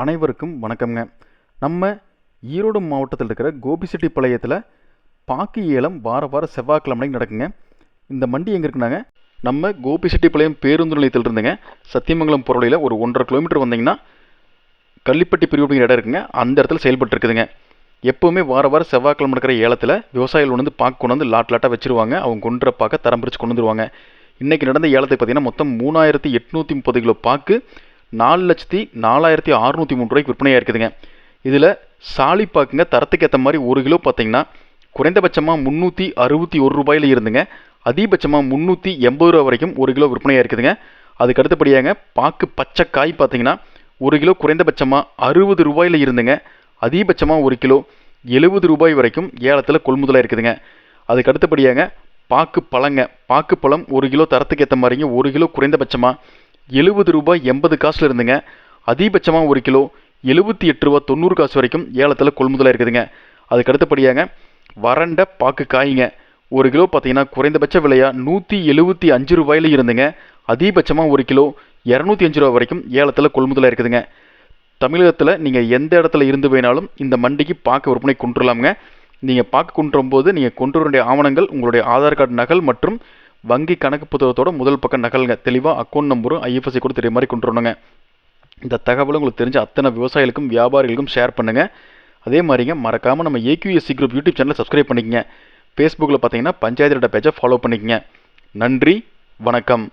அனைவருக்கும் வணக்கம்ங்க. நம்ம ஈரோடு மாவட்டத்தில் இருக்கிற கோபிச்செட்டிப்பாளையத்தில் பாக்கு ஏலம் வார செவ்வாய்க்கிழமை நடக்குங்க. இந்த மண்டி எங்கே இருக்குனாங்க, நம்ம கோபிச்செட்டிப்பாளையம் பேருந்து நிலையத்தில் இருந்துங்க சத்தியமங்கலம் பொருளையில் ஒரு 1.5 கிலோமீட்டர் வந்தீங்கன்னா கள்ளிப்பட்டி பிரிவு அப்படிங்கிற இடம் இருக்குங்க. அந்த இடத்துல செயல்பட்டு இருக்குதுங்க. எப்போவுமே வார செவ்வாய்க்கிழமை நடக்கிற ஏலத்தில் விவசாயிகள் கொண்டு வந்து பாக்கு கொண்டு வந்து லாட்டாக வச்சுருவாங்க. அவங்க கொண்டுற பாக்க தரம் பிரித்து கொண்டு வந்துருவாங்க. இன்றைக்கி நடந்த ஏலத்தை பார்த்தீங்கன்னா மொத்தம் 3830 கிலோ பாக்கு 4,04,603 ரூபாய்க்கு விற்பனையாக இருக்குதுங்க. இதில் சாலி பாக்குங்க தரத்துக்கு ஏற்ற மாதிரி 1 கிலோ பார்த்தீங்கன்னா குறைந்தபட்சமாக 361 ரூபாயில் இருந்துங்க அதிகபட்சமாக 380 ரூபா வரைக்கும் 1 கிலோ விற்பனையாக இருக்குதுங்க. அதுக்கு அடுத்தபடியாங்க பாக்கு பச்சை காய் பார்த்தீங்கன்னா 1 கிலோ குறைந்தபட்சமாக 60 ரூபாயில் இருந்துங்க அதிகபட்சமாக 1 கிலோ 70 ரூபாய் வரைக்கும் ஏலத்தில் கொள்முதலாக இருக்குதுங்க. அதுக்கு அடுத்தபடியாங்க பாக்கு பழம் 1 கிலோ தரத்துக்கு ஏற்ற மாதிரிங்க 1 கிலோ குறைந்தபட்சமாக 70 ரூபாய் 80 காசுல இருந்துங்க அதிகபட்சமாக 1 கிலோ 78 ரூபா 90 காசு வரைக்கும் ஏலத்தில் கொள்முதலாக இருக்குதுங்க. அதுக்கு அடுத்தபடியாங்க வறண்ட பாக்கு காய்ங்க 1 கிலோ பார்த்தீங்கன்னா குறைந்தபட்ச விலையாக 175 ரூபாயில் இருந்துங்க அதிகபட்சமாக 1 கிலோ 205 ரூபா வரைக்கும் ஏலத்தில் கொள்முதலாக இருக்குதுங்க. தமிழகத்தில் நீங்கள் எந்த இடத்துல இருந்து வேணாலும் இந்த மண்டிக்கு பாக்கு விற்பனை கொண்டுலாமுங்க. நீங்கள் பாக்கு கொண்டு போது நீங்கள் கொண்டு வர வேண்டிய ஆவணங்கள் உங்களுடைய ஆதார் கார்டு நகல் மற்றும் வங்கி கணக்கு புத்தகத்தோட முதல் பக்கம் நகலுங்க. தெளிவாக அக்கௌண்ட் நம்பரும் ஐஎஃப்எஸ்சி கூட தெரிய மாதிரி கொண்டு வரணுங்க. இந்த தகவலும் உங்களுக்கு தெரிஞ்ச அத்தனை விவசாயிகளுக்கும் வியாபாரிகளுக்கும் ஷேர் பண்ணுங்கள். அதே மாதிரிங்க மறக்காமல் நம்ம ஏக்யூஎஸ்சி குரூப் யூடியூப் சேனலை சப்ஸ்கிரைப் பண்ணிக்கங்க. ஃபேஸ்புக்கில் பார்த்தீங்கன்னா பஞ்சாயத்து பேஜை ஃபாலோ பண்ணிக்கங்க. நன்றி, வணக்கம்.